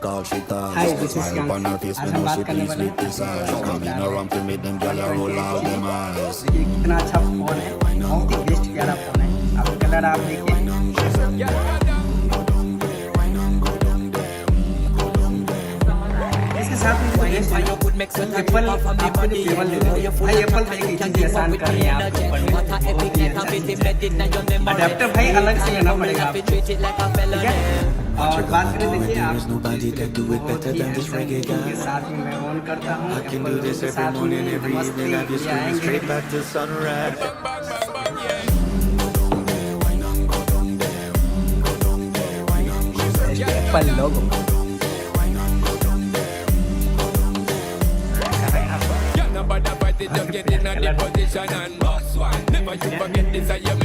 Call she talk, Hi, this is smile Yang. upon her face आज when हम know she बात करने pleased वाले with this हैं eyes. Coming around to make them gyal roll out them eyes. देखिए कितना अच्छा phone है, बहुत ही बेस्ट प्यारा फोन है। अब कलर आप देखिए, इसके साथ में जो बेस्ट है एप्पल आपको जो केबल दे देते हैं, भाई एप्पल में एक चीज आसान कर रही है आपको पढ़ने में, बहुत ही अच्छा चीज है। अडेप्टर भाई अलग से लेना पड़ेगा आपको, ठीक है। और बात करें देखिए आप बहुत ही हैंडसम के साथ में मैं ऑन करता हूँ एप्पल के साथ में मस्त ही आएंगे। Apple logo Nobody fight it, just get in a the position and boss one. Never you forget this, I am